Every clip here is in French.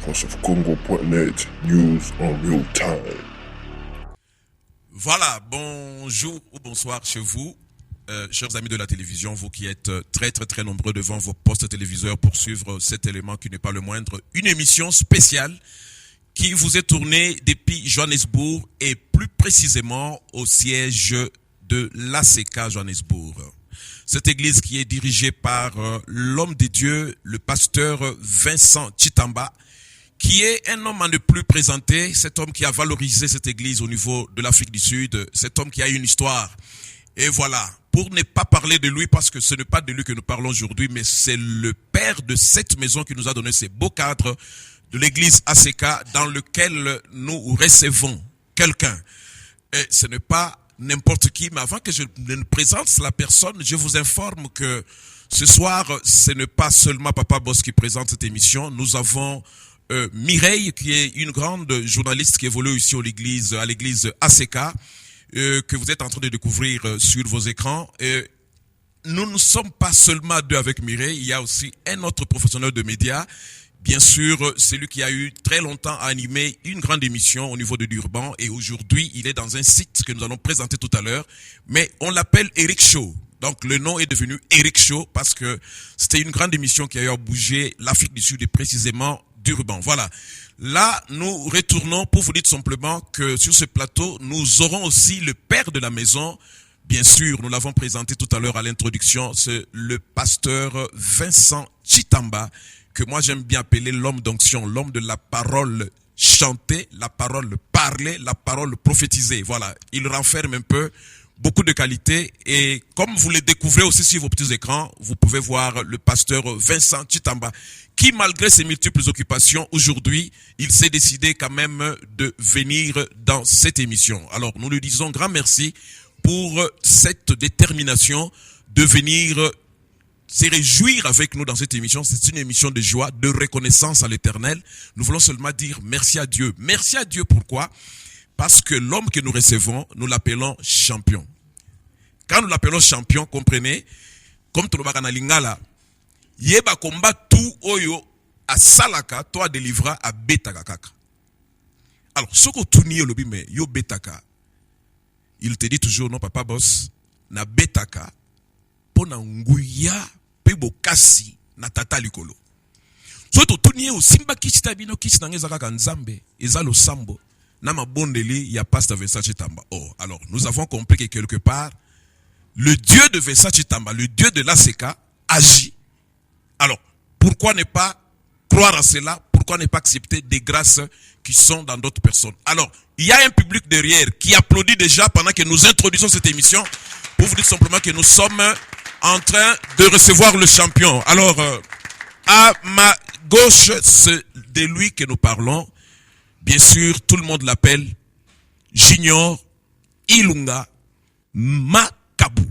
voiceofcongo.net, news en real time. Voilà, bonjour ou bonsoir chez vous, chers amis de la télévision, vous qui êtes très nombreux devant vos postes téléviseurs pour suivre cet élément qui n'est pas le moindre, une émission spéciale qui vous est tournée depuis Johannesburg et plus précisément au siège de l'ACK Johannesburg. Cette église qui est dirigée par l'homme de Dieu, le pasteur Vincent Chitamba, qui est un homme à ne plus présenter, cet homme qui a valorisé cette église au niveau de l'Afrique du Sud, cet homme qui a une histoire. Et voilà, pour ne pas parler de lui, parce que ce n'est pas de lui que nous parlons aujourd'hui, mais c'est le père de cette maison qui nous a donné ces beaux cadres de l'église ACK dans lequel nous recevons quelqu'un. Et ce n'est pas n'importe qui, mais avant que je ne présente la personne, je vous informe que ce soir, ce n'est pas seulement Papa Boss qui présente cette émission. Nous avons Mireille, qui est une grande journaliste qui évolue ici à l'église ACK, que vous êtes en train de découvrir sur vos écrans. Nous ne sommes pas seulement deux avec Mireille, il y a aussi un autre professionnel de médias. Bien sûr, celui qui a eu très longtemps à animer une grande émission au niveau de Durban, et aujourd'hui, il est dans un site que nous allons présenter tout à l'heure, mais on l'appelle Eric Show. Donc, le nom est devenu Eric Show parce que c'était une grande émission qui a eu à bouger l'Afrique du Sud et précisément Durban. Voilà. Là, nous retournons pour vous dire tout simplement que sur ce plateau, nous aurons aussi le père de la maison. Bien sûr, nous l'avons présenté tout à l'heure à l'introduction, c'est le pasteur Vincent Chitamba, que moi j'aime bien appeler l'homme d'onction, l'homme de la parole chantée, la parole parlée, la parole prophétisée. Voilà, il renferme un peu beaucoup de qualités, et comme vous le découvrez aussi sur vos petits écrans, vous pouvez voir le pasteur Vincent Chitamba, qui malgré ses multiples occupations, aujourd'hui, il s'est décidé quand même de venir dans cette émission. Alors, nous lui disons grand merci pour cette détermination de venir se réjouir avec nous dans cette émission. C'est une émission de joie, de reconnaissance à l'Éternel. Nous voulons seulement dire merci à Dieu. Merci à Dieu, pourquoi? Parce que l'homme que nous recevons, nous l'appelons champion. Quand nous l'appelons champion, comprenez, comme Tolobaka na Lingala, yeba combat tout oyo a salaka, toi délivra à betaka kaka. Alors, ce que tu n'y lobi mais yo betaka, il te dit toujours non papa boss, na betaka, pona nguya, pebo kasi, na tata likolo. So to n'y au simba kichita bino kichita ngezaka kanzambe, ezalo sambo. Nama bondeli ya pasteur Vincent Chitamba. Oh, alors, nous avons compris que quelque part, le Dieu de Vincent Chitamba, le Dieu de l'ACK, agit. Alors, pourquoi ne pas croire à cela? Pourquoi ne pas accepter des grâces qui sont dans d'autres personnes? Alors, il y a un public derrière qui applaudit déjà pendant que nous introduisons cette émission, pour vous dire simplement que nous sommes en train de recevoir le champion. Alors, à ma gauche, c'est de lui que nous parlons. Bien sûr, tout le monde l'appelle Junior Ilunga Makabu.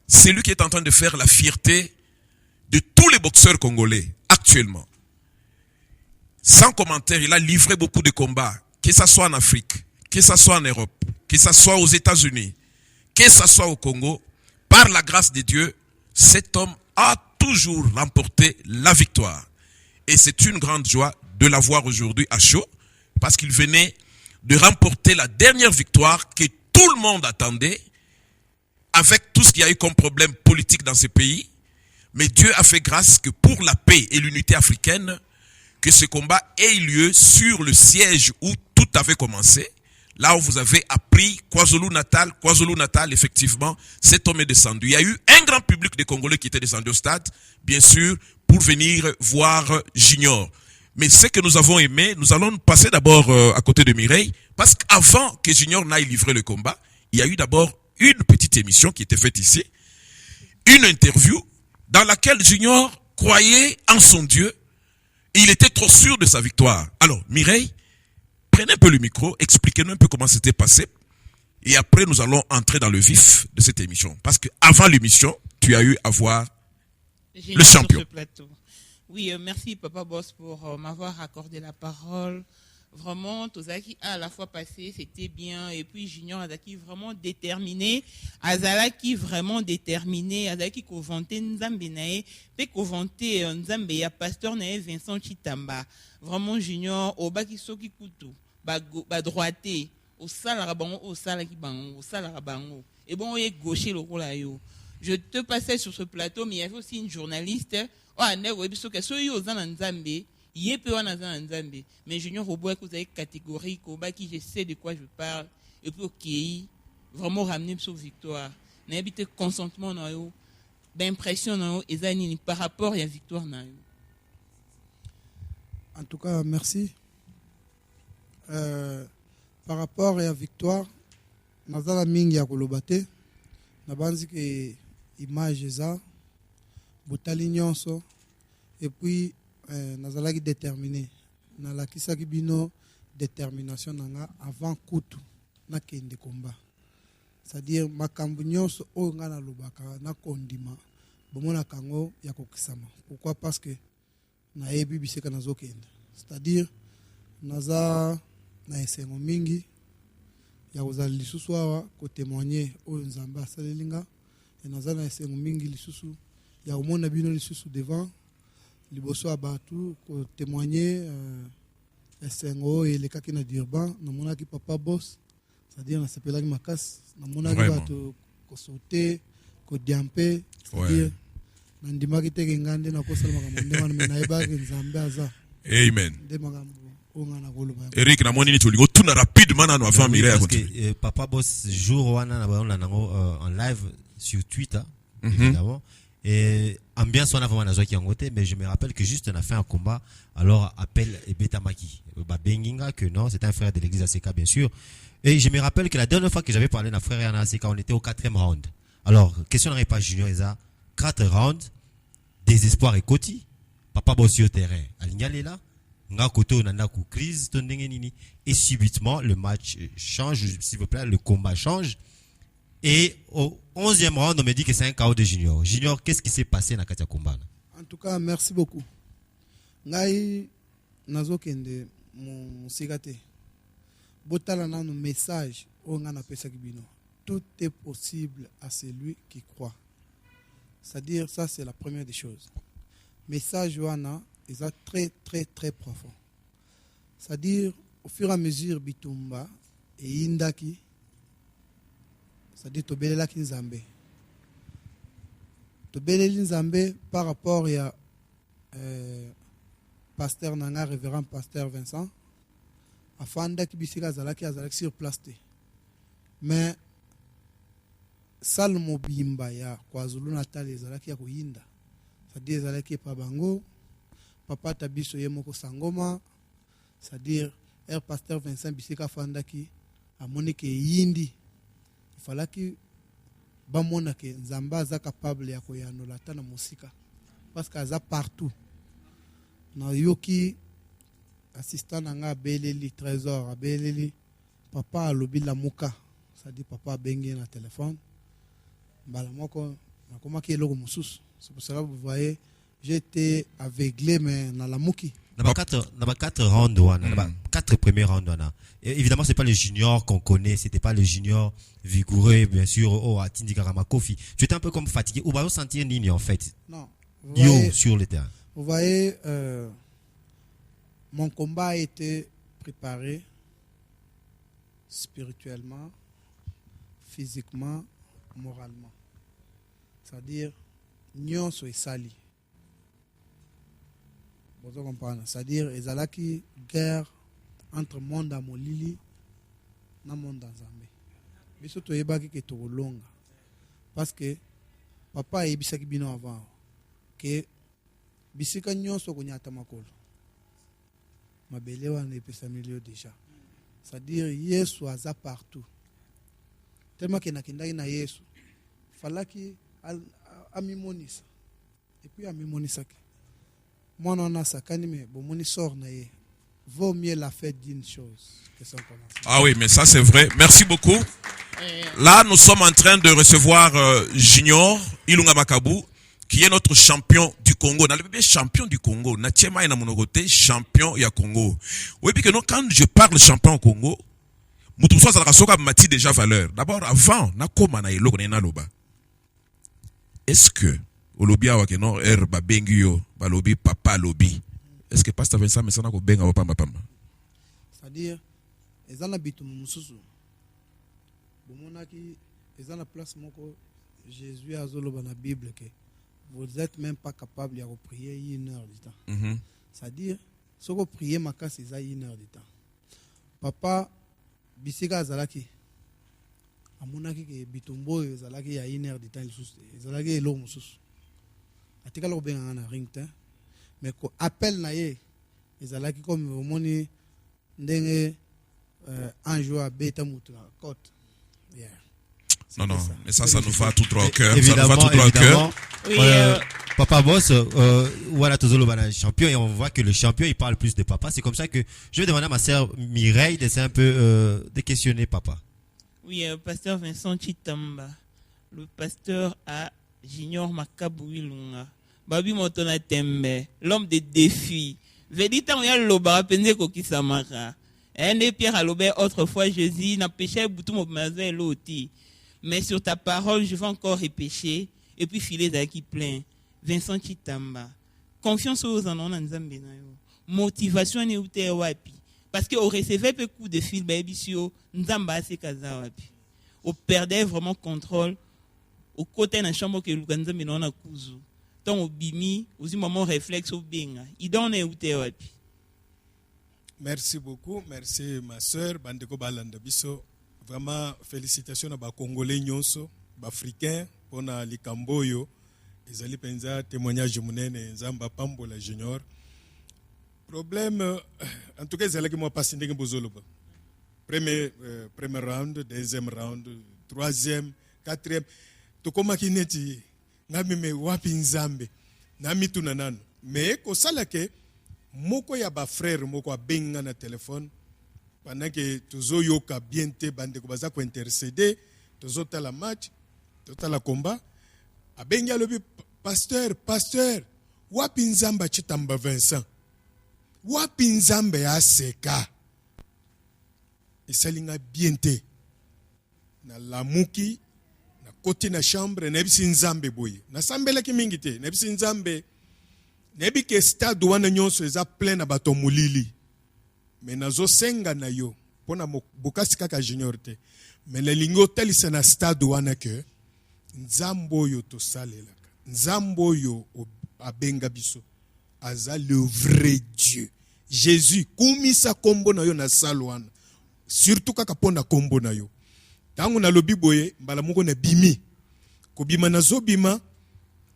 C'est lui qui est en train de faire la fierté de tous les boxeurs congolais actuellement. Sans commentaire, il a livré beaucoup de combats, que ce soit en Afrique, que ce soit en Europe, que ce soit aux États-Unis, que ce soit au Congo. Par la grâce de Dieu, cet homme a toujours remporté la victoire. Et c'est une grande joie de l'avoir aujourd'hui à chaud, parce qu'il venait de remporter la dernière victoire que tout le monde attendait, avec tout ce qu'il y a eu comme problème politique dans ce pays. Mais Dieu a fait grâce que pour la paix et l'unité africaine, que ce combat ait lieu sur le siège où tout avait commencé. Là où vous avez appris KwaZulu-Natal, effectivement, cet homme est descendu. Il y a eu un grand public de Congolais qui était descendu au stade, bien sûr, pour venir voir Junior. Mais ce que nous avons aimé, nous allons passer d'abord à côté de Mireille, parce qu'avant que Junior n'aille livrer le combat, il y a eu d'abord une petite émission qui était faite ici, une interview dans laquelle Junior croyait en son Dieu et il était trop sûr de sa victoire. Alors, Mireille, prenez un peu le micro, expliquez-nous un peu comment c'était passé et après nous allons entrer dans le vif de cette émission. Parce qu'avant l'émission, tu as eu à voir le champion. Oui, merci Papa Boss pour m'avoir accordé la parole Vraiment, Tozaki à la fois passé, c'était bien. Et puis Junior Azaki vraiment déterminé. Azalaki vraiment déterminé. Azalaki kovanté Nzambe nae. Pe kovanté Nzambe ya pasteur nae Vincent Chitamba. Vraiment Junior, Obaki Soki Kutu. Ba droité. Au salara bango, au salaki bango, au salara bango. Et bon, on est gaucher le rôle là yo. Je te passais sur ce plateau, mais il y avait aussi une journaliste. Oh, ane webiso ke so yo zana Nzambe. Mais Junior Robo, vous avez catégorie, qui je sais de quoi je parle, et puis ok, vraiment ramener sur victoire. N'habite consentement, d'impression, et par rapport à la victoire. En tout cas, merci. Par rapport à la victoire, Nazala Mingi a kolobate, Nabanzi que image ça, Botali nyonso, et puis nazalaki déterminé nalakisaki bino détermination nanga avant kutu nakende combat, c'est-à-dire makambo nyonso oyo nga nalobaka nakondima bomona kango ya kokisama. Pourquoi? Parce que nayebi bisika nazokende, c'est-à-dire naza na esengo mingi ya kozala lisusu awa kotémoigner oyo Nzambe asaleli nga, et naza na esengo mingi lisusu ya komona bino lisusu devant liboso abatu ko témoigner esengo elekaki na Durban, namonaki papa boss, c'est-à-dire nasepelaki makasi, namonaki bato ko sauter ko diamper, c'est-à-dire nandimaki teke ngande na kosala makambo ndema na nayebaki Nzambe aza. Amen. Nde makambo ongana koloba. Eric na moni ni tolingo tuna rapidement na avant mire ya continue. Papa boss jour wana na nango en live sur Twitter évidemment. Et ambiance on a vraiment nazoki yangote, mais je me rappelle que juste on a fait un combat, alors appelle Betamaki Benginga que non, c'est un frère de l'église ACK bien sûr. Et je me rappelle que la dernière fois que j'avais parlé d'un frère Yana ACK, on était au 4e round. Alors question n'arrive pas Junior Eza 4 rounds, désespoir et Koti, papa bossi au terrain, alignalé là, nga koto nanda ku crise tondenge nini, et subitement le match change, s'il vous plaît, le combat change. Et au 11e round, on me dit que c'est un KO de Junior. Junior, qu'est-ce qui s'est passé dans Katia Kumbana? En tout cas, merci beaucoup. Ngai nazokende mon sigate. Botala na no message o ngana pesa kibino. Tout est possible à celui qui croit. C'est-à-dire ça c'est la première des choses. Message wana est très très très profond. C'est-à-dire au fur et à mesure bitumba et indaki, c'est-à-dire tobelelaki Nzambe. Tobeleli Nzambe par rapport à pasteur nanga révérend pasteur Vincent afanda ki bisika azalaki sur place te. Mais salmo bimba ya KwaZulu Natal ezalaki ya koyinda, c'est-à-dire ezalaki pa bango papa tabiso ye moko sangoma, c'est-à-dire pasteur Vincent bisika afandaki amoni ke yindi, il fallait que bamona ke Nzambe aza capable ya koyanola ta na musika, parce que aza partout. Na yoki assistant nanga beleli trésor abeleli papa alobi la muka, c'est-à-dire papa bengi na téléphone bala moko nakoma ki eloko mususu. C'est pour cela que vous voyez j'étais aveuglé mais na la muki. Dans 4 rounds, 4 premiers rounds. Évidemment, c'est pas le junior qu'on connaît, c'était pas le junior vigoureux, bien sûr, à Tindi Karama Kofi. Tu étais un peu comme fatigué. Ou va sentir Nini en fait? Non. Yo, sur le terrain. Vous voyez, mon combat a été préparé spirituellement, physiquement, moralement. C'est-à-dire, Nyon so sali. Vous comprenez? C'est-à-dire, il y a une guerre entre le monde à Molili et le monde à Zambé. Mais surtout, il y a une longue. Parce que papa est bisaki bino avant. Que bisika nyonso konyata makolo. Mabele wana epesa milieu déjà. C'est-à-dire, Yesu aza partout. Tellement que nakendaki na Yesu. Falaki amimonisa. Et puis amimonisaki. Moi, on a ça, mais bon, mon sort vaut mieux la fête d'une chose que son commencement. Ah oui, mais ça c'est vrai. Merci beaucoup. Là, nous sommes en train de recevoir Junior Ilunga Makabu, qui est notre champion du Congo, na le champion du Congo, na tchema ina monogote champion ya Congo. Oui, puis que non, quand je parle champion au Congo, mutu so ça soka mati déjà valeur. D'abord avant, na koma na eloko na loba. Est-ce que au lobby awa ke non ba bengi yo, ba lobby papa lobby. Est-ce que pasteur Vincent mais ça na ko benga papa papa. C'est-à-dire ezana bitu mususu. Bomonaki ezana place moko Jésus a dit dans la Bible que vous n'êtes même pas capable de prier 1 heure du temps. C'est-à-dire, si vous priez, c'est 1 heure du temps. Papa, bisika azalaki. Amonaki ke bitumbo ezalaki ya 1 heure du temps ezalaki elo mususu. Atika lo benga na ring temps. Mais ko appel na ye ezalaki comme omoni ndenge anjo a beta mutu na côte. Yeah. Non, mais ça nous va tout droit au cœur. Évidemment, ça nous va tout droit au cœur. Oui, Papa Boss, voilà, Tozolo Bana champion, et on voit que le champion, il parle plus de papa. C'est comme ça que je vais demander à ma sœur Mireille d'essayer un peu de questionner papa. Oui, pasteur Vincent Chitamba, le pasteur à Junior Makabouilunga, Babi Motona Tembe, l'homme des défis. Vedita on y a l'obara pende koki samara. Et Pierre à l'obert autrefois Jésus n'a péché boutou mon mazel l'oti. Mais sur ta parole, je vais encore repêcher et puis filer d'aki plein. Vincent Chitamba. Confiance aux anons motivation ne ute wapi. Parce que au recevait peu coup de fil babisio nzamba se kaza wapi. Au perdait vraiment contrôle au côté na chambre que lukanza menona kuzu. Tant au bimi, aussi moment réflexe au benga. Il donne ute wapi. Merci beaucoup, merci ma sœur Bandeko Balanda Biso. Vraiment, félicitations à les Congolais, les Africains, pour les Camboyo. Ils ont pensa témoignage de Zamba Pambola Junior. Problème, en tout cas, ils ont passé des choses. Premier round, deuxième round, troisième, quatrième. Tout comme qui n'est pas me wapi nzambe, nami tunanan. Mais ko salake, moko ya ba frère moko benga na téléphone. Pendant que tous yoka bien te bande ko baza ko intercéder, tous la match, tous la combat. Abenga lobi pasteur, wapi nzamba chitamba Vincent. Wapi nzambe aseka. Isalinga bien te. Na lamuki, na koti na chambre, na bisi nzambe boye. Na sambela ki mingi te, na bisi nzambe. Nebi ke stade wana nyonso eza plein na bato mulili. Mais nazo senga na yo pona bokasi kaka junior te mais le lingo talisa na stade wana ke nzambo yo to salelaka nzambo yo abenga biso aza le vrai Dieu Jésus kumisa kombo na yo na salle wana surtout kaka pona kombo na yo tangu na lobi boye mbala moko na bimi ko bima nazo bima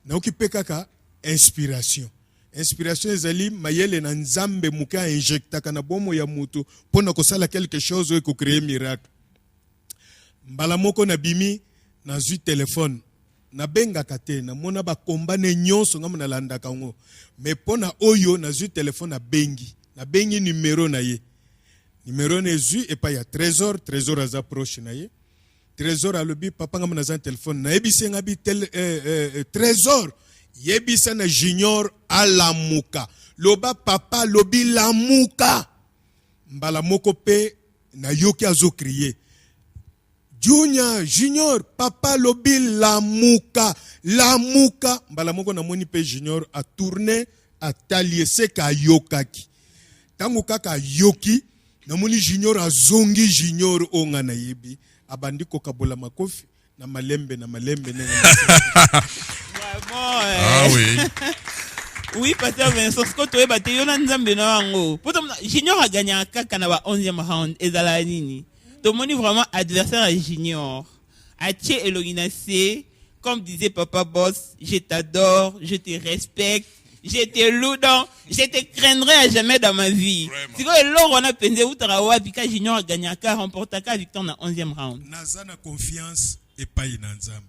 na okipeka ka inspiration ezali mayele na nzambe muka injectaka na bomo ya mutu pona kosala quelque chose ko créer miracle mbala moko na bimi na zui téléphone na benga kate na mona ba kombane nyonso ngam na landa kango mais pona oyo na zui téléphone na bengi numéro na ye numéro na zui et pas ya trésor aza proche na ye trésor alobi papa ngam na zan téléphone na ebise ngabi trésor yebisa na junior alamuka loba papa lobi lamuka mbala moko pe na yoki azo crier junior papa lobi lamuka mbala moko na moni pe junior a tourner a talier seka yokaki tangu kaka yoki na moni junior azongi junior onga na yebi abandi ko kabola makofi na malembe Ah oui. Oui, pasteur Vincent, ce que tu as battu, on a nzambe na wango. Pourtant, Junior a gagné un kaka na ba 11e round ezala nini. To moni vraiment adversaire à Junior. Atie Eloginacé, comme disait Papa Boss, je t'adore, je te respecte, je te loue donc, je te craindrai à jamais dans ma vie. Si quoi l'or on a pensé ou tarawa pika Junior a gagné un kaka remporta ka victoire na 11e round. Nazana confiance et pas inanzambe.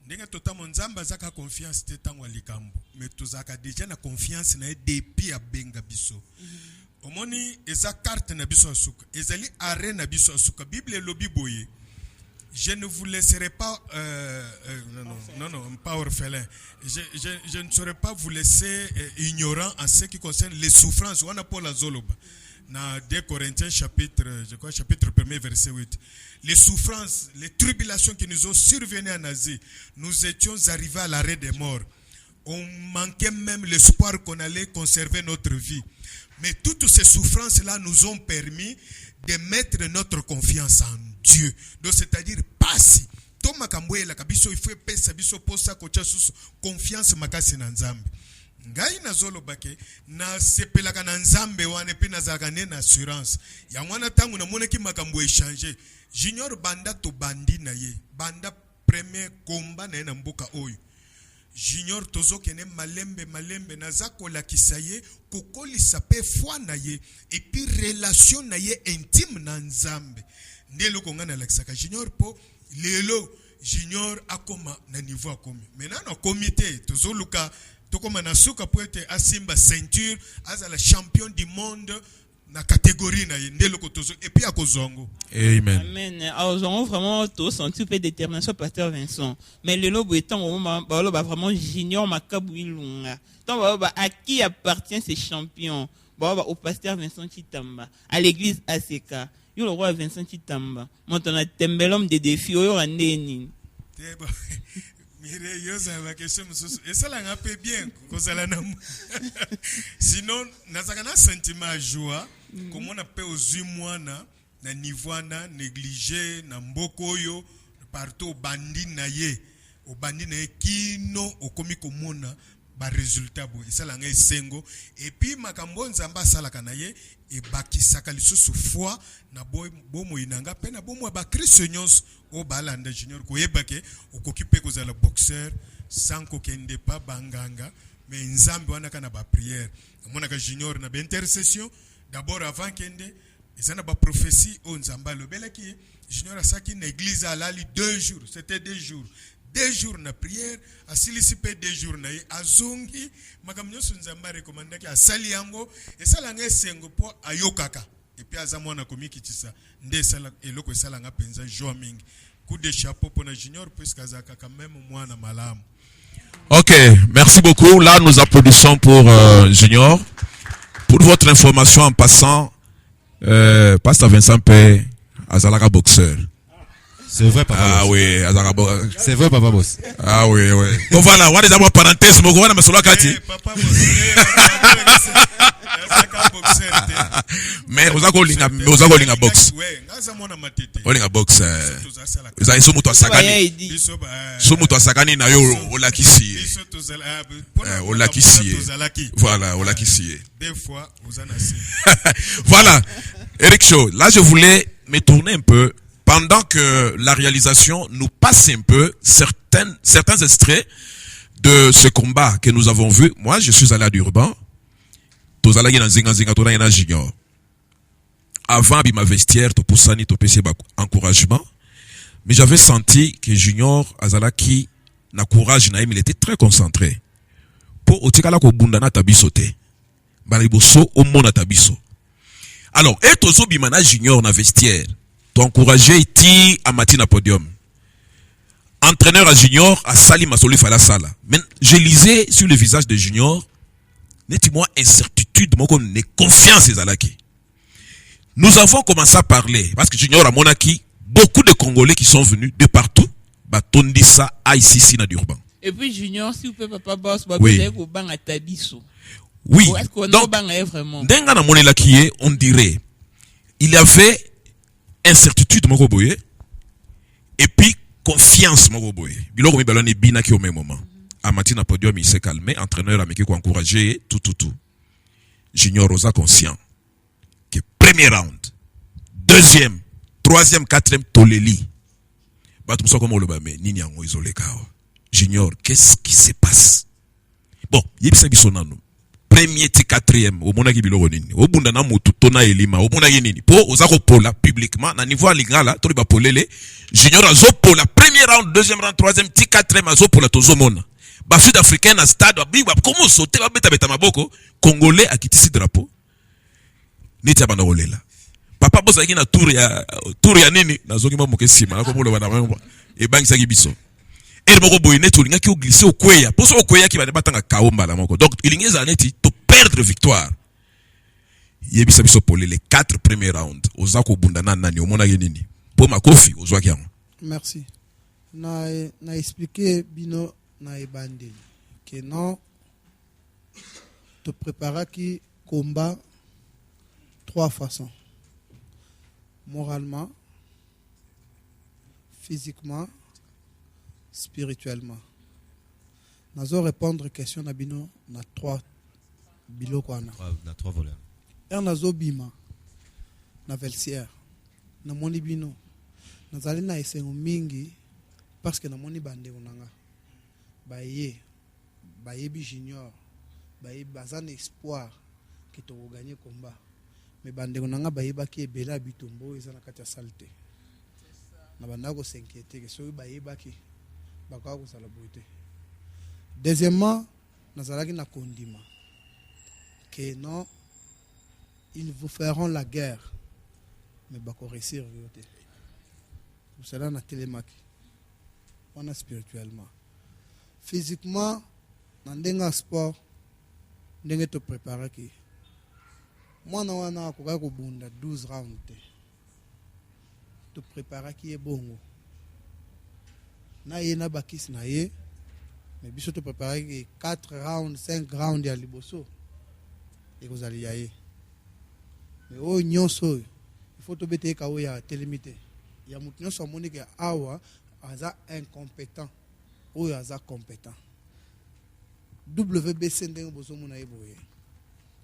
Ndenge totalement nzamba zaka confiance te tango likambo mais tozaka déjà na confiance na depuis a benga biso omoni eza carte na biso asuka ezali arena na biso asuka bible lobi boye je ne vous laisserai pas, pas orphelin. Je ne saurais pas vous laisser ignorant en ce qui concerne les souffrances. On a Paul Azoloba. Dans 2 Corinthiens chapitre 1er verset 8. Les souffrances, les tribulations qui nous ont survenues en Asie, nous étions arrivés à l'arrêt des morts. On manquait même l'espoir qu'on allait conserver notre vie. Mais toutes ces souffrances-là nous ont permis de mettre notre confiance en Dieu. Donc c'est-à-dire passi. Toma kamwe la kabiso il faut pesa biso posa kocha susu confiance makasi na Nzambe. Ngai nazolo bake na sepelaka na Nzambe wane pe nazaka ne na assurance. Ya mwana tangu na mona ki makambo échanger. Junior banda to bandi na ye. Banda premier combat na mboka oyo. Junior tozo kene malembe nazako la kisaye kokoli sape foi na ye et puis relation na ye intime na Nzambe. Ndelo kongana la kisaka Junior po lelo Junior akoma na niveau akomi. Maintenant na comité tozo luka tokoma na suka po ete asimba ceinture as la champion du monde na catégorie na ndelo ko tozo et puis akozongo. Amen. Amen. Alors on vraiment tout senti peu détermination pasteur Vincent. Mais le lobo étant au moment ba vraiment Junior Makabu Ilunga. Donc ba à qui appartient ces champions? Ba au pasteur Vincent Chitamba, à l'église ACK. Yo le roi Vincent Chitamba. Maintenant tembelom des défis oyo andeni. Mire yo za la question et ça la ngape bien kozala na. Sinon nazaka na sentiment joie comme on appelle aux mwana na nivwana négligé na mboko yo partout bandi na ye o bandi na ye kino okomi komona ba résultat bo esala nga esengo et puis makambo nzamba sala kana ye e bakisaka lisusu foi na bomo inanga pe na bomo ba Christ nyonso o balanda Junior ko yebake okokipe kozala boxeur sans kokende pa banganga mais nzambe wana kana ba prière mona ka Junior na ba intercession d'abord avant kende ezana ba prophétie o nzamba lobelaki Junior asaki na église alali 2 jours, c'était 2 jours. 2 jours na prière, asilisipe 2 jours na azungi, makamnyo sunzamba rekomandaki asali yango, esala nga esengo po ayokaka. Et puis azamwa na komiki tisa, nde sala eloko esala nga penza joa mingi. Coup de chapeau pour na Junior puisque azaka quand même mwana malamu. Ok, merci beaucoup. Là, nous applaudissons pour Junior. Pour votre information en passant, Pasteur Vincent P. Azalaka boxeur. C'est vrai, papa. Ah boss. oui, Azalaka boxeur. C'est vrai, papa boss. Ah oui, oui. Donc voilà, on a déjà parenthèse, mais on va mettre kati. Papa boxeur. Mais on a linga box. Ouais, ngaza mona matete. On linga box. Za iso muto asakani. So muto asakani na yo olakisi. Olakisi. Voilà, olakisi. Des fois, vous en avez. Voilà. Eric Shaw, là je voulais me tourner un peu pendant que la réalisation nous passe un peu certains extraits de ce combat que nous avons vu. Moi, je suis allé à Durban. Junior. Avant, ma vestiaire, to poussani, to pc encouragement. Mais j'avais senti que Junior Azalaki na courage na il était très concentré. Pour otikala ko bundana tabisote. Baliboso au mona tabiso. Alors, et tozo bimana Junior na vestiaire. T'encourager ti à matin podium. Entraîneur à Junior à Sali Masoli Fala Sala. Mais je lisais sur le visage de Junior, net-moi incertitude, mon comme confiance Zalaki. Nous avons commencé à parler parce que Junior a Monaki, beaucoup de Congolais qui sont venus de partout, batondisa ICC na Durban. Et puis Junior, si vous pouvez papa boss, oui. Vous bang à Tabiso. Oui. Est-ce qu'on donc, vraiment? Denga na Monelaki, on dirait, il y avait incertitude mon boye et puis confiance mon boye. Biloko mi balone bina ki au même moment. À matin à podium il s'est calmé, entraîneur a ko encourager tout. Junior Rosa conscient que premier round, deuxième, troisième, quatrième toleli. Ba tout ça comme le bamé nini yango isolé kao. Junior, qu'est-ce qui se passe? Bon, yebisa biso nanu. Premier ti quatrième au monaki biloko nini au bunda na mutu tona elima au monaki nini po ozako pola publiquement na niveau lingala to ba polele Junior azo pola premier round deuxième round troisième ti quatrième azo pola tozo mona ba sud africain na stade ba comment sauter ba beta maboko congolais akitisi drapeau neti abana olela papa bosa ki na tour ya nini nazoki ba moke sima na ko bolo bana e bangisa ki biso et moko boyine to linga ki o glisser okweya poso okweya ki ba batanga kaomba la moko donc ilingeza neti to perdre victoire yebisa biso pole les 4 premiers rounds ozako bundana nani omona ke nini po makofi ozwa ki yango. Merci. Na expliquer bino na ebandeli que non te préparer qui combat 3 façons: moralement, physiquement, spirituellement. Nazo répondre question na bino na 3 biloko wana. Na 3 voleurs. Nazo bima na Velsière na moni bino nazali na esengo mingi parce que na moni bandeko nanga bayebi junior bayebi bazana espoir que to gagner combat mais bandeko nanga bayebaki ebela bitombo eza na kati ya salte na bandako s'inquiéter que soki bayebaki bakaka kozala boye te. Deuxièmement nazalaki na kondima que non ils vous feront la guerre mais bako réussir te. Cela na télémaki on a spirituellement physiquement na ndenga sport ndenge to préparer ki mwana wana akoka kobunda 12 rounds te to préparer ki e bongo na ye na bakisi na ye mais biso to préparer ki 4 rounds 5 rounds ya liboso e kozali ya ye mais o nyonso il faut to bete ka o ya télémité ya mutu nyonso amoni ke awa aza incompétent oyo aza compétent. WBC ndenge bozomona ye boye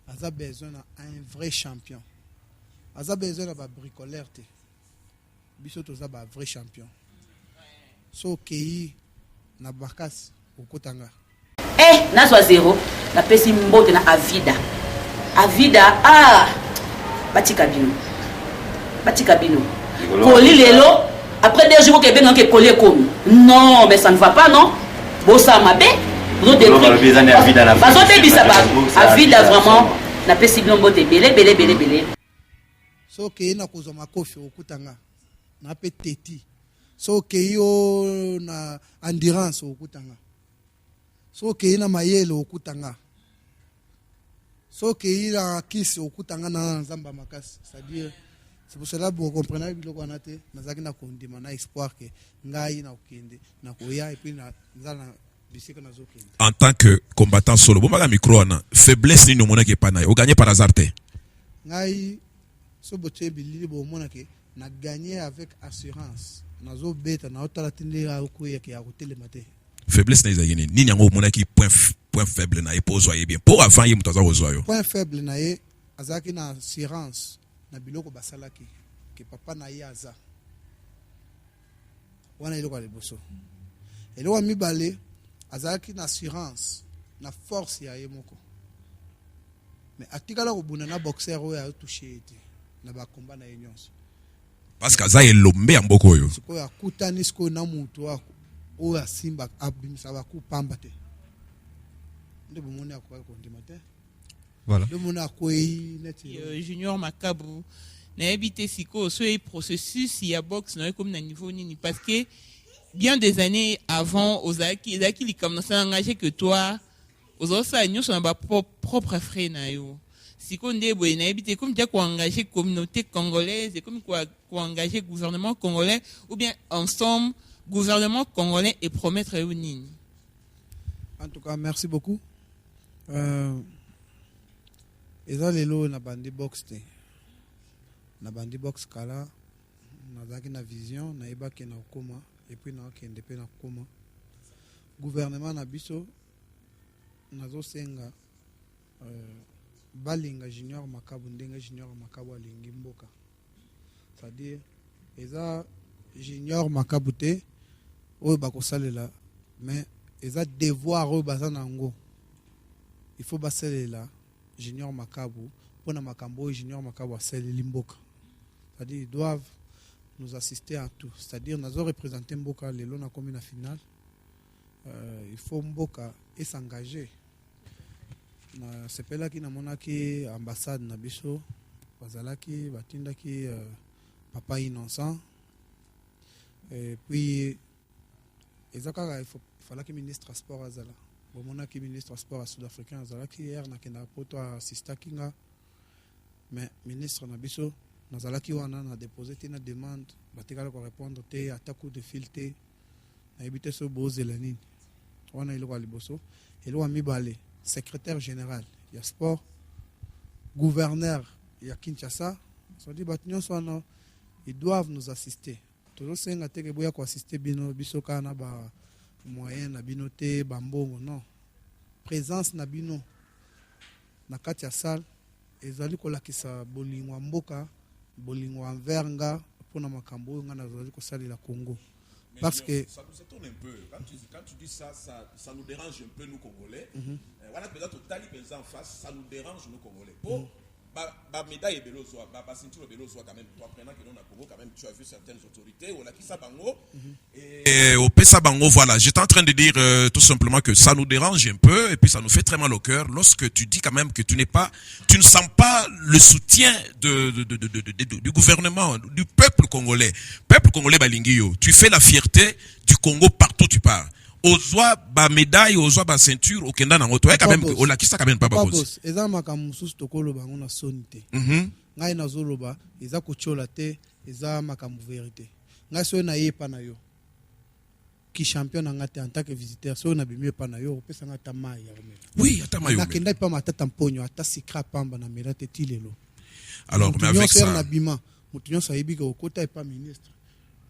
aza besoin na un vrai champion, aza besoin na ba bricoleur te biso toza ba vrai champion so kei na bakasi okotanga nazwa 0 na pesi mbote na avida batika bino Koli lelo, après 2 jours que ben que coller comme non mais ça ne va pas non bossa mabe vous de bazo te bisa ba avida vraiment na pesi blombo te belé so ke na kozo makofi okutanga na pe teti so ke yo na endurance okutanga so ke na mayele okutanga so ke na kisi okutanga na nzamba makasi, c'est-à-dire c'est pour cela que vous comprenez que vous avez un espoir que vous avez un et puis en tant que combattant solo, vous avez un micro, faiblesse ni nomona qui pas na, vous gagnez par hasard te. Ngai so boche bilili bo mona ke na gagner avec assurance. Nazo beta na otala tindira okuya ke ya hôtel matin. Faiblesse na izagini ni nyango mona ki point faible na epozo ye bien. Pour avant ye mutaza ozo yo. Point faible na ye azaki na assurance. Na biloko basalaki ke papa na ye aza wana iloko ya liboso eloko mibale azalaki na assurance na force ya ye moko mais atikala kobunda na boxer oyo atouché ete na bakomba na ye nyonso parce que aza elombe ya mboka oyo sikoyo akutani sikoyo na mutu oyo asimba abimisa baku pamba te nde bomoni akoki kondima te. Voilà. Junior Makabu n'a évité siko so et processus il y a boxe na comme na niveau nini parce que bien des années avant Ozaki il commençait à engager que toi ozosa nyo so na ba propre frère na yo siko ndebo na évité comme dia ko engager communauté congolaise et comme ko engager gouvernement congolais ou bien ensemble gouvernement congolais et promettre yo nini. En tout cas merci beaucoup. Eza lelo na bandi box te na bandi box kala nazaki na vision na ebaki na okoma et puis na okende pe na okoma gouvernement na biso nazo senga balinga Junior Makabu ndenge Junior Makabu alingi mboka, c'est-à-dire eza Junior Makabu te oyo bakosalela mais eza devoir oyo baza nango il faut basalela Junior Makabu pour na makambo Junior Makabu asaleli mboka, c'est-à-dire ils doivent nous assister à tout, c'est-à-dire nous avons représenté mboka lelo na komi na finale, il faut mboka et s'engager na sepela ki na monaki ambassade na biso bazalaki batindaki papa innocent et puis ezaka il fallait ministre sport azala bomonaki ministre sport sud-africain azalaki hier nakenda poto assistaki nga mais ministre na biso nazalaki wana na déposer tina demande batikala ko répondre te ata coup de fil te na ebité so bozela nini wana iloko liboso elo mibale secrétaire général ya sport gouverneur ya Kinshasa so dit batnyonso wana ils doivent nous assister toujours senga teke boya ko assister bino biso kana ba moyen na bino te bambongo non présence na bino na kati ya salle ezali kolakisa bolingo mboka bolingo envers nga pona makambo nga nazali kosalela Congo. Parce que ça nous étonne un peu quand tu dis ça nous dérange un peu nous Congolais. Voilà peut-être tali pensa en face, ça nous dérange nous Congolais. Pour ba médaille belozwa, ba ceinture belozwa quand même. Toi prenant que nous na Congo quand même tu as vu certaines autorités ou la kisa bango et au pesa bango voilà, j'étais en train de dire tout simplement que ça nous dérange un peu et puis ça nous fait très mal au cœur lorsque tu dis quand même que tu ne sens pas le soutien du gouvernement, du peuple congolais. Peuple congolais balingio, tu fais la fierté du Congo partout où tu pars. Ozwa ba médaille, ozwa ba ceinture, okenda na ngoto. Quand même o la kisa quand même pas boss. Eza makamususu tokolo bango na sonité. Ngai na zoloba, eza kochola te, eza makamu vérité. Ngai so na yepa na yo. Ki champion na ngate en tant que visiteur, so na bimie pa na yo, opesa ngata mai ya romela. Oui, ata mai. Nakenda pa matata mponyo, ata sikra pamba na melate tilelo. Alors mais avec ça na bima, mutunyo sa yebi ko kota pa ministre.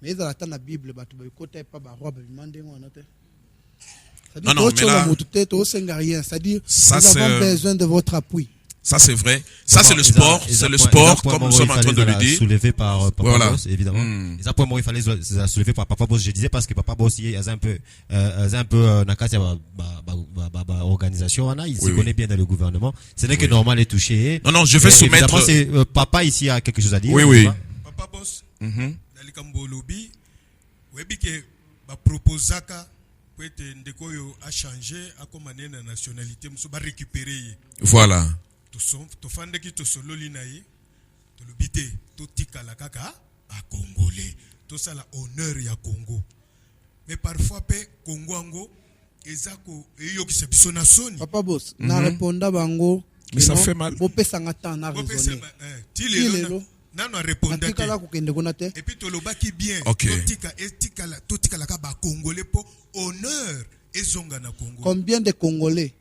Mais eza ata na Bible batu ba kota pa ba roi ba bimande ngwana te. Non, mais là, c'est-à-dire nous avons besoin de votre appui. Ça c'est vrai. Ça c'est le sport. C'est le sport comme nous sommes en train de le dire. Soulevé par Papa voilà. Boss, évidemment. Les appoints il fallait soulever par Papa Boss. Je disais parce que Papa Boss il est un peu nakati organisation. Il se connaît bien dans le gouvernement. Ce n'est que normal est touché. Non, je vais soumettre. Évidemment, c'est Papa ici a quelque chose à dire. Oui. Papa Boss. Nalikambo lobby. Webi ke ba proposaka peut-être ndeko yo a changé a commandé na nationalité muso ba récupérer. Voilà. To fandeki to sololi na ye. To lobité to tikala kaka ba congolais. To sala honneur ya Congo. Mais parfois pe Congo ango ezako eyo ki biso na soni. Papa Boss, na répondre bango. Mais ça fait mal. Bopesa ngata na raisonner. Tilelo. Nano répondre. Et puis to lobaki bien. To tikala ka ba congolais po honneur ezonga na Congo. Combien de Congolais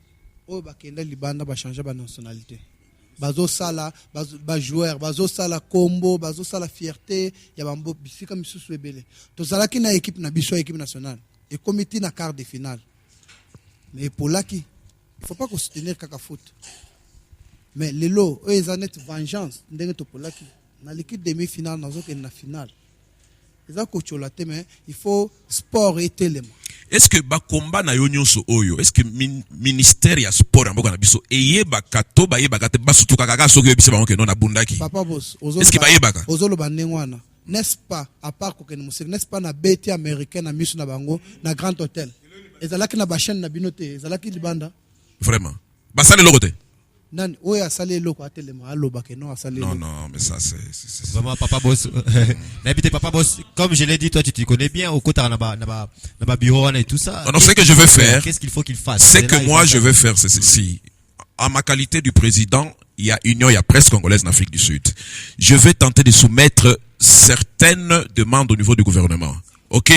au bakenda libanda ba changer ba nationalité? Bazo sala, ba joueur, bazo sala combo, bazo sala fierté, ya bambo bisika misusu ebele. To sala ki na équipe na biso équipe nationale et comité na quart de finale. Mais pour là qui il faut pas qu'on soutenir kaka foot. Mais lelo eux ils en ont vengeance ndenge to pour là qui na l'équipe demi-finale nazo ke na finale. Mais il faut sport et télé. Est-ce que ba combat na yo nyonso oyo est-ce que ministère ya sport amboka na biso eyebaka to bayebaka te basutuka kaka soki yebisa bango ke non na bundaki? Papa Boss, est-ce que bayebaka? Ozoloba ndengwana. N'est-ce pas à part ko ken musik, n'est-ce pas na beti américaine na misu na bango na Grand Hôtel. Ezalaki na ba chaîne na binote, ezalaki libanda. Vraiment. Ba sale lokote. Non, oui, à saler l'eau, à tellement à l'eau, non, à saler l'eau. Non, mais ça, c'est vraiment Papa Boss. N'habitez Papa Boss. Comme je l'ai dit, toi, tu te connais bien au côté de bureau et tout ça. Non, ce que je veux faire. Qu'est-ce qu'il faut qu'il fasse? C'est que moi, je veux faire, c'est ceci. En ma qualité du président, il y a Union, il y a presse congolaise en Afrique du Sud. Je vais tenter de soumettre certaines demandes au niveau du gouvernement. Ok.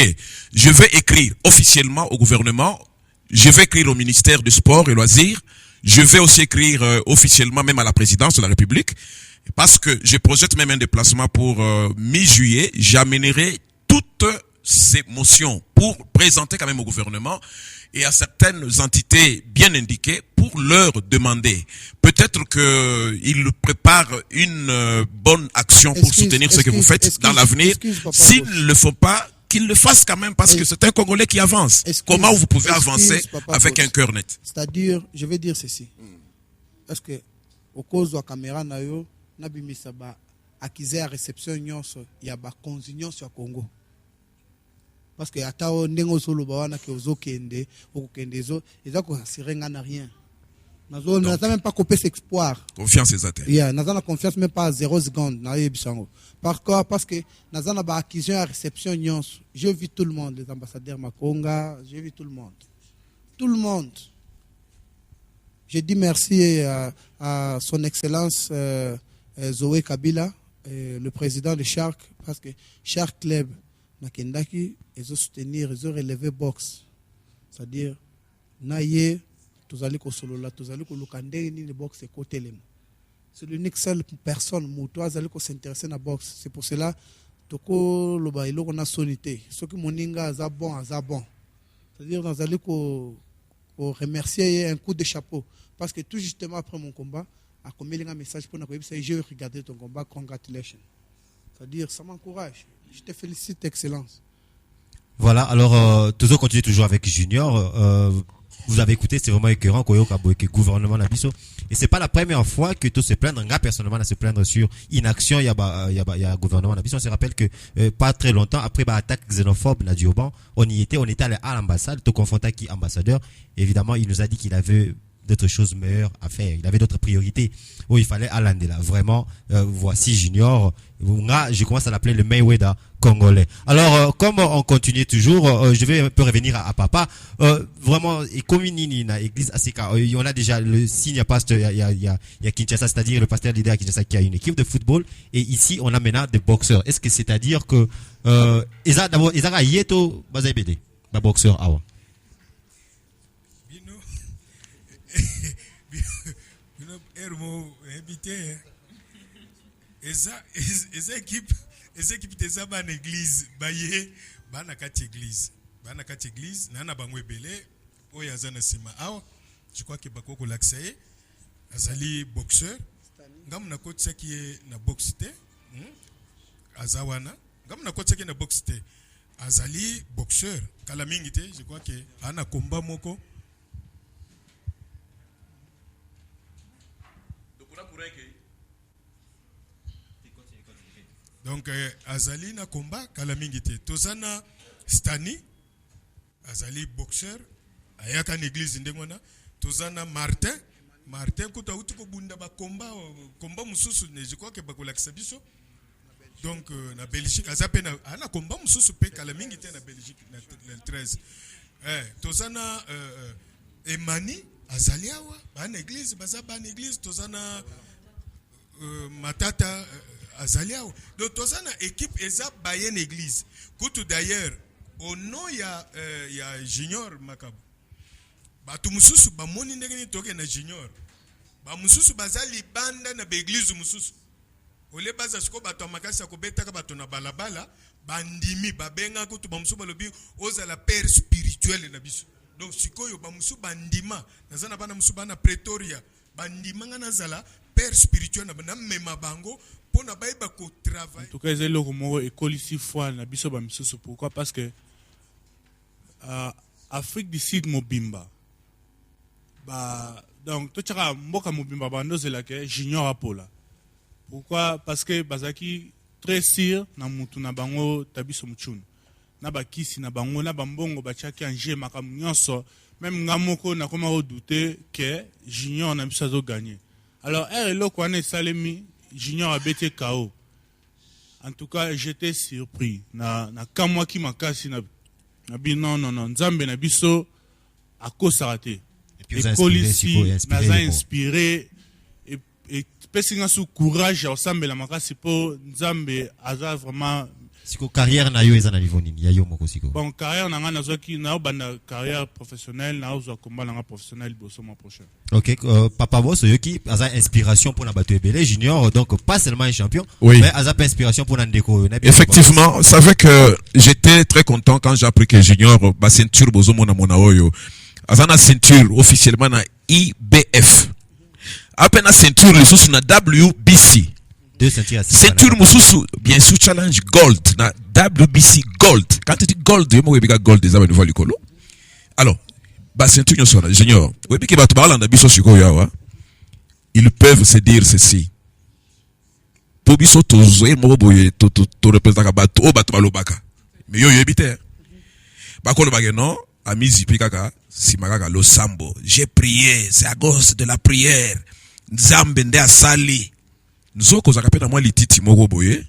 Je vais écrire officiellement au gouvernement. Je vais écrire au ministère du Sport et Loisirs. Je vais aussi écrire officiellement même à la présidence de la République parce que je projette même un déplacement pour mi-juillet. J'amènerai toutes ces motions pour présenter quand même au gouvernement et à certaines entités bien indiquées pour leur demander. Peut-être qu'ils préparent une bonne action pour soutenir ce que vous faites dans l'avenir. S'ils ne le font pas, qu'ils le fassent quand même parce que c'est un Congolais qui avance. Comment vous pouvez avancer avec un cœur net? C'est-à-dire, je vais dire ceci. Est-ce que au cause de la caméra na yo na bimisa ba accusé à réception nyonso ya ba consignon sur Congo? Parce que atao ndengo solo ba wana ke ozokende okende zo ezako sirenga na rien. Nazo n'a même pas coupé cet espoir. Confiance exacte. Yeah, nazo na confiance même pas à 0 seconde na yebisango. Pourquoi? Parce que nazo na ba acquisition à réception nyonso. J'ai vu tout le monde, les ambassadeurs Makonga, j'ai vu tout le monde. Tout le monde. Je dis merci à son excellence Zoé Kabila, le président de Shark, parce que Shark Club na kendaki ils ont soutenir, ils ont relevé box. C'est-à-dire naye tozali ko solola, tozali ko lukande ni le box côté lemo. C'est l'unique seule personne moto azali ko s'intéresser na box. C'est pour cela toko loba iloko na sonité. Ce que moninga aza bon. C'est-à-dire nazali ko remercier un coup de chapeau parce que tout justement après mon combat a commis un message pour nous j'ai regardé ton combat, congratulations. C'est-à-dire ça m'encourage. Je te félicite, excellence. Voilà, alors toujours continuer toujours avec Junior. Vous avez écouté, c'est vraiment écœurant que gouvernement Nabiso. Et c'est pas la première fois que tout se plaindre. Nga personnellement à se plaindre sur inaction. Il y a gouvernement Nabiso. On se rappelle que pas très longtemps après attaque xénophobe na Dioban, on était allé à l'ambassade, tout confronté avec ambassadeur. Évidemment, il nous a dit qu'il avait d'autres choses meilleures à faire. Il avait d'autres priorités où il fallait aller là. Vraiment, voici Junior. Je commence à l'appeler le Mayweather congolais. Alors, comme on continue toujours, je vais un peu revenir à papa. Vraiment, et comme il a église Aseka, on a déjà le signe pasteur, il y a Kinshasa, c'est-à-dire le pasteur leader à Kinshasa qui a une équipe de football. Et ici, on a maintenant des boxeurs. Est-ce que c'est-à-dire que, d'abord, ils ont yeto, bazabede, ba boxeur, awa. Eza équipe teza ba église baye bana kati église nana bango ebele oyo azana sima awa je crois que bakoko laksaye azali boxeur ngam na kotisa ki na boxe te azawana ngam na kotisa ki na boxe te azali boxeur kala mingi te je crois que ana combat moko. Donc azali na combat kala mingi te tozana Stani azali boxeur ayaka na église ndengona tozana Martin kuta uti ko bunda ba combat mususu ne je crois que bakolakisa biso donc na Belgique azapena ana combat mususu pe kala mingi te na Belgique na le 13 tozana Emani azali awa ba na église bazaba na église tozana Matata Azaliao. Donc, tous une équipe eza bayen église. Koutou d'ailleurs, au nom il y a Junior Makabu. Ba tu mususu ba moni ndenge toke na Junior. Ba mususu bazali banda na église mususu. Ole baza siko ba to makasa ko betaka ba to na balabala, bandimi ba benga ko to ba mususu balobi oza la père spirituel na biso. Donc sikoyo ba mususu bandima, nazana bana mususu bana Pretoria, bandima ngana zala père spirituel na mema bango. En tout cas, ils ont le école ici fois na biso ba misusu. Pourquoi? Parce que Afrique du Sud mobimba. Donc tout chaka mboka mobimba bando c'est là que junior apola. Pourquoi? Parce que bazaki très sûr na mutu na bango tabiso muchuna. Na bakisi na bango na bambongo bachaki anje makamu nyonso. Même ngamoko na koma redouter que junior na biso zo gagner. Alors RLO kwane salemi Junior a bêté KO. En tout cas, j'étais surpris. Na kamwa ki makasi na bi non nzambe na biso a kosarate. Et puis vous avez inspiré et pesinga sous courage au sambe la makasi po nzambe aza vraiment siko carrière na yo ezana niveau nini ya yo moko siko. Bon carrière na nga nazoki na bana carrière professionnelle na ozo combat na professionnel bosso mois prochain. OK, papa boss yoki aza inspiration pour na bato ebele junior donc pas seulement un champion oui. Mais aza pas inspiration pour na ndeko. Effectivement, c'est vrai que j'étais très content quand j'ai appris que junior ba ceinture bozo mona mona oyo. Azana ceinture officiellement na IBF. Appena ceinture les sous na WBC. Ceinture mususu bien sûr challenge gold na WBC gold. Quand tu dis gold, yo mo webika gold des abenouveau likolo. Alors, ba ceinture nyo sona junior. Webiki ba to ba landa biso siko yawa. Ils peuvent se dire ceci. Po biso to zoe mo boye to representa ka ba to ba to balobaka. Mais yo yebite. Ba ko lo bagé non, amizi pikaka simakaka lo sambo. J'ai prié, c'est à cause de la prière. Nzambe nde asali. Nzoko zakapena mwa lititi moko boye,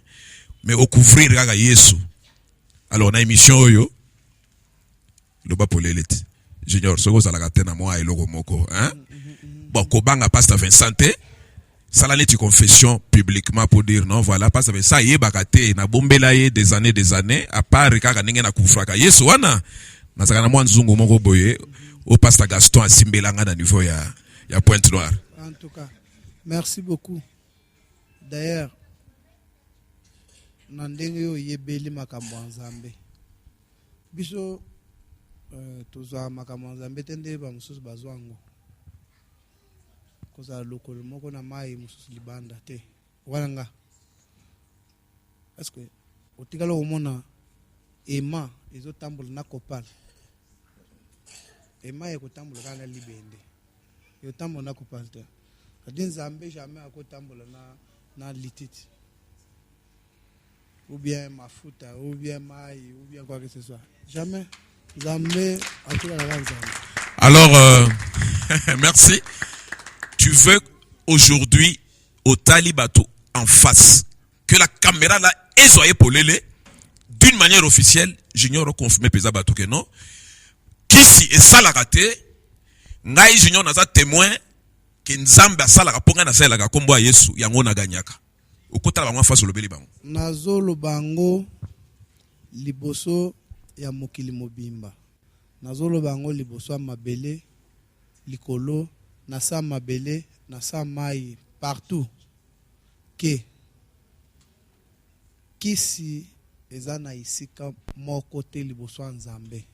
mais au couvrir kaka Yesu. Alors na émission oyo loba poleleti. Junior soko zalaka tena mwa eloko moko, hein? Bon, kobanga pasteur Vincent ça la neti confession publiquement pour dire non voilà parce que ça yé bakate na bombela ye des années à part kaka ndenge na kufraka Yesu wana na saka na mwa nzungu moko boye au pasteur Gaston asimbelanga na niveau ya Pointe-Noire. En tout cas, merci beaucoup. D'ailleurs, na ndenge yo yebeli makambo nzambe. Biso tozwa makambo nzambe tende ba mususu bazwango. Koza lokolo moko na mai mususu libanda te. Walanga. Est-ce que otikalo omona ema ezotambola na kopal. Ema ekotambola kana libende. Yotambola na kopal te. Kadi nzambe jamais akotambola na lititi. Ou bien mafuta, ou bien mai, ou bien quoi que ce soit. Jamais. Nzambe akola la nzambe. Alors merci. Tu veux aujourd'hui au Talibato en face que la caméra là est soyez polélé d'une manière officielle, j'ignore confirmer pesa bato que non. Kisi et ça la raté, ngai j'ignore naza témoin que nzambe asala kaponga na sala ka kombo Yesu yango na ganyaka. Okota ba face lobeli bango. Nazo lobango liboso ya mokili mobimba. Nazo lobango liboso ya mabele likolo na sa mabele, na sa mai, partout. Que kisi ezana isika moko te liboso nzambe.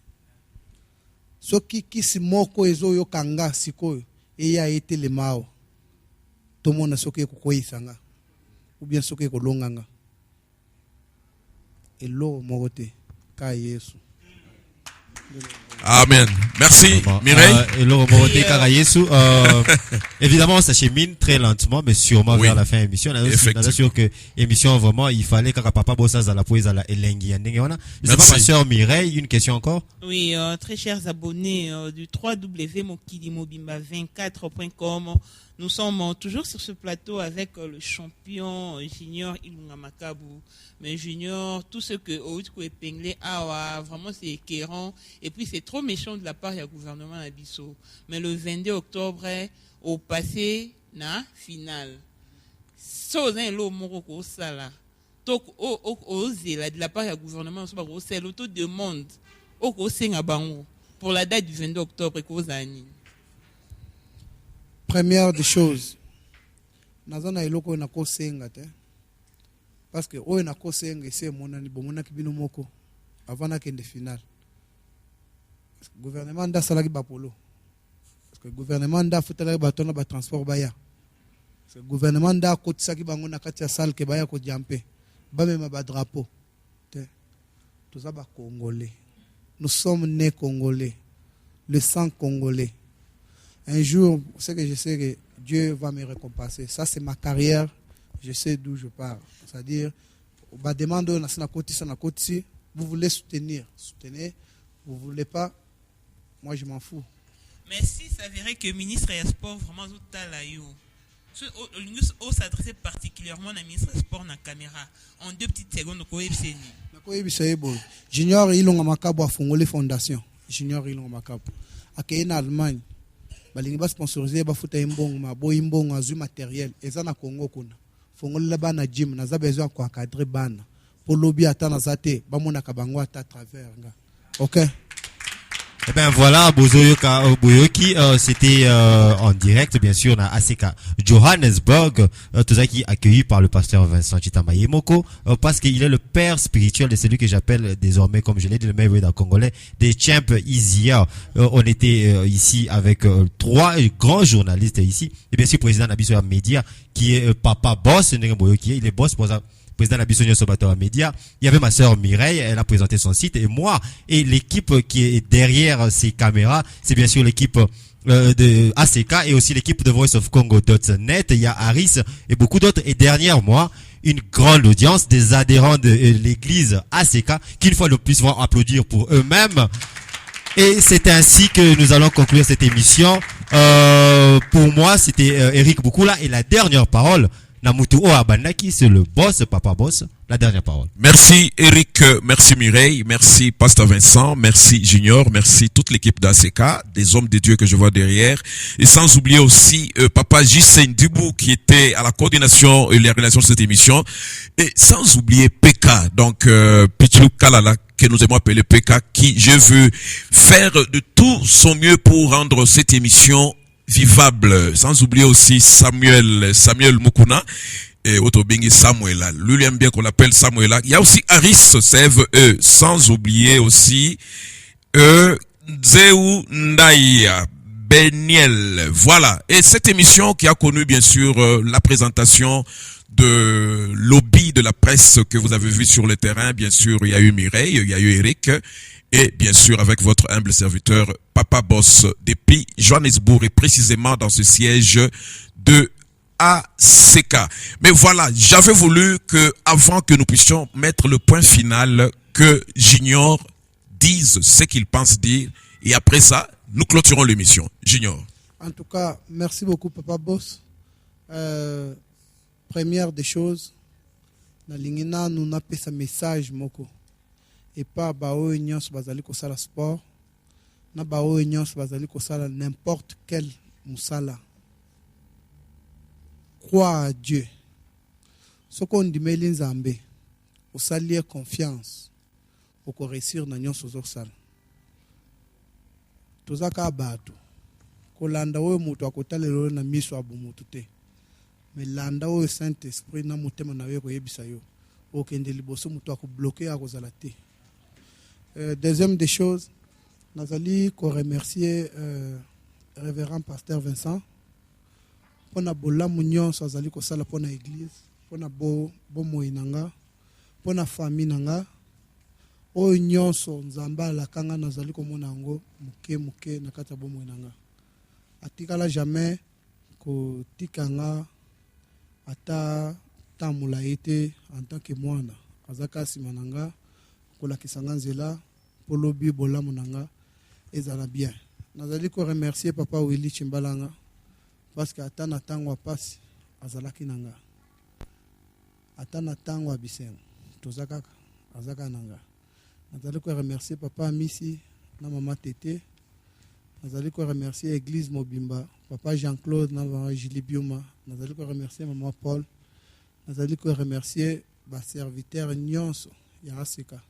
Soki kisi moko ezo yo kanga sikoyo, eya ete le mao. Tomona soki kokoyisanga. Ou bien soki kolonganga. Elo moko te ka Yesu. Amen. Merci, Mireille. Évidemment, on s'achemine très lentement, mais sûrement vers la fin de l'émission. On est sûr que l'émission, vraiment, il fallait que papa bossa à la poésie à la Elengi. Je sais pas, ma soeur Mireille, une question encore? Oui, très chers abonnés du www.mokidimobimba24.com. Nous sommes toujours sur ce plateau avec le champion Junior Ilunga Makabu. Mais Junior, tout ce que Outko épinglé, vraiment c'est écœurant. Et puis c'est trop méchant de la part du gouvernement Abisso. Mais le 22 octobre, au passé, na finale. Sozen lo moroko sala. Donc, de la part du gouvernement, c'est l'auto-demande. Pour la date du 22 octobre, première des choses, nazana eloko na ko senga te parce que oyo na ko senga c'est monani bomona kibino moko avant na kende finale. Le gouvernement nda salaki bapolo. Parce que le gouvernement nda futala batona ba transport baya. Parce que le gouvernement nda kotisaki bango na kati ya salle ke baya ko jamper. Ba mema ba drapeau. Te. Tous ça ba congolais. Nous sommes nés congolais. Le sang congolais. Un jour, c'est que je sais que Dieu va me récompenser. Ça, c'est ma carrière. Je sais d'où je pars. C'est-à-dire, on demande vous voulez soutenir. Soutenez. Vous ne voulez pas. Moi, je m'en fous. Mais si ça verrait que le ministre des Sports vraiment tout à l'ayou, on s'adresse particulièrement au ministre des Sports dans la caméra. En 2 petites secondes, on peut Junior Ilunga Makabu a fondé fondation. Junior Ilunga Makabu. Akeye en Allemagne. Balingi ba sponsoriser ba futa imbongo mabo imbongo azu matériel eza na Congo kuna fongolela bana gym na za besoin ko encadrer bana pour lobby ata na zate ba mona ka bango ata travers nga. OK. Eh ben voilà, Boyoki, c'était en direct, bien sûr, à ACK Johannesburg, tout ça qui est accueilli par le pasteur Vincent Chitamba Yemoko, parce qu'il est le père spirituel de celui que j'appelle désormais, comme je l'ai dit, le meilleur congolais, des champs Isia. On était ici avec 3 grands journalistes ici, et bien sûr, président Nabiso Média, qui est papa boss, Boyoki, il est boss pour ça. Président Nabissonio Sobato Média, il y avait ma sœur Mireille, elle a présenté son site, et moi, et l'équipe qui est derrière ces caméras, c'est bien sûr l'équipe de ACK et aussi l'équipe de Voice of Congo.net, il y a Harris et beaucoup d'autres, et derrière moi, une grande audience des adhérents de l'église ACK, qui une fois de plus vont applaudir pour eux-mêmes. Et c'est ainsi que nous allons conclure cette émission. Pour moi, c'était Eric Boukoula et la dernière parole. Namutu Oabandaki, c'est le boss, Papa Boss. La dernière parole. Merci Eric, merci Mireille, merci Pasteur Vincent, merci Junior, merci toute l'équipe d'ACK, des hommes de Dieu que je vois derrière. Et sans oublier aussi Papa J.C. Dibou qui était à la coordination et les relations de cette émission. Et sans oublier PK, donc Pichou Kalala, que nous aimons appeler PK, qui je veux faire de tout son mieux pour rendre cette émission vivable. Sans oublier aussi Samuel Mukuna et Otobingi Samuela. Lui aime bien qu'on l'appelle Samuela. Il y a aussi Aris Sève, sans oublier aussi Nzeu Ndaïa Beniel. Voilà. Et cette émission qui a connu bien sûr la présentation de lobby de la presse que vous avez vu sur le terrain. Bien sûr, il y a eu Mireille, il y a eu Eric. Et bien sûr, avec votre humble serviteur, Papa Boss, depuis Johannesburg et précisément dans ce siège de ACK. Mais voilà, j'avais voulu que, avant que nous puissions mettre le point final, que Junior dise ce qu'il pense dire. Et après ça, nous clôturons l'émission. Junior. En tout cas, merci beaucoup, Papa Boss. Première des choses, na lingina nous n'a pas ce message moko. Et pas bao nyons bazali ko sala sport, na bao nyons bazali ko sala n'importe quel musala. Crois à Dieu. Ce qu'on dit melin zambe, au salier confiance, au ko réussir na nyons ozo sala. Tozaka bato. Ko landa we mutu akotalelo na miso abumutu te. Mais landa o Saint-Esprit na mutema na we ko yebisa yo. O kende liboso mutu akobloquer akozala te. Deuxième des choses, nous allons remercier révérend pasteur Vincent pour la bonne union sur l'église, pour la bonne moïnanga, pour la famille nanga, pour union sur Nzamba la kanga nous allons comme nango muke nakata bonne moïnanga. Atikala jamais ko tikanga ata tamulaite en tant que moana azaka simananga. Kola kisanga nzela polobi bola munanga ezala bien. Nazali ko remercier Papa Willy Chimbalanga parce que atana tangwa pasi azalaki nanga. Atana tangwa bisengo tozaka azaka nanga. Nazali ko remercier Papa Misi na Mama Tete. Nazali ko remercier Église Mobimba, Papa Jean-Claude na Julie Bioma. Nazali ko remercier Maman Paul. Nazali ko remercier ba serviteur nyonso ya Aseka.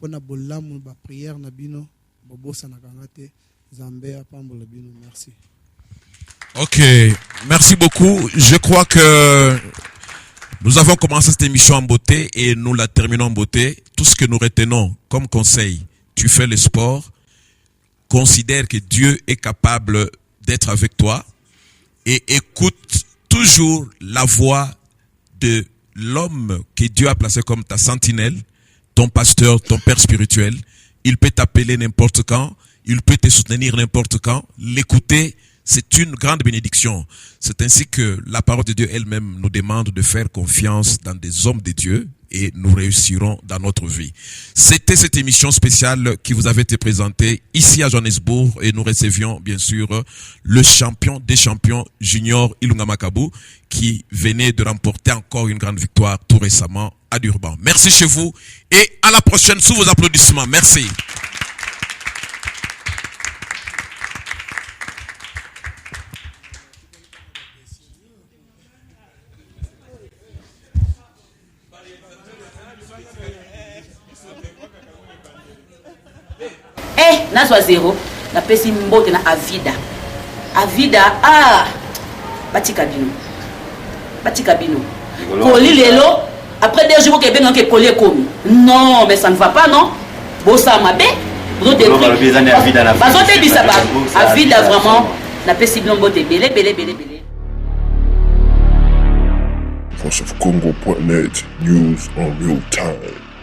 Pona bolamu ba prière na bino bobosa na kangate Zambé apambola bino. Merci. Ok, merci beaucoup. Je crois que nous avons commencé cette émission en beauté et nous la terminons en beauté. Tout ce que nous retenons comme conseil, tu fais le sport, considère que Dieu est capable d'être avec toi et écoute toujours la voix de l'homme que Dieu a placé comme ta sentinelle, ton pasteur, ton père spirituel. Il peut t'appeler n'importe quand, il peut te soutenir n'importe quand. L'écouter, c'est une grande bénédiction. C'est ainsi que la parole de Dieu elle-même nous demande de faire confiance dans des hommes de Dieu et nous réussirons dans notre vie. C'était cette émission spéciale qui vous avait été présentée ici à Johannesburg et nous recevions bien sûr le champion des champions Junior Ilunga Makabu qui venait de remporter encore une grande victoire tout récemment à Durban. Merci chez vous et à la prochaine sous vos applaudissements. Merci. Nazwa zéro na pesi mbote na avida batika bino koli lelo après 2 jours que ben que koli komi non mais ça ne va pas non bossa mabe vous détruire bazote bisa ba avida vraiment na pesi mbote belé VoiceOfCongo.net, news on real time.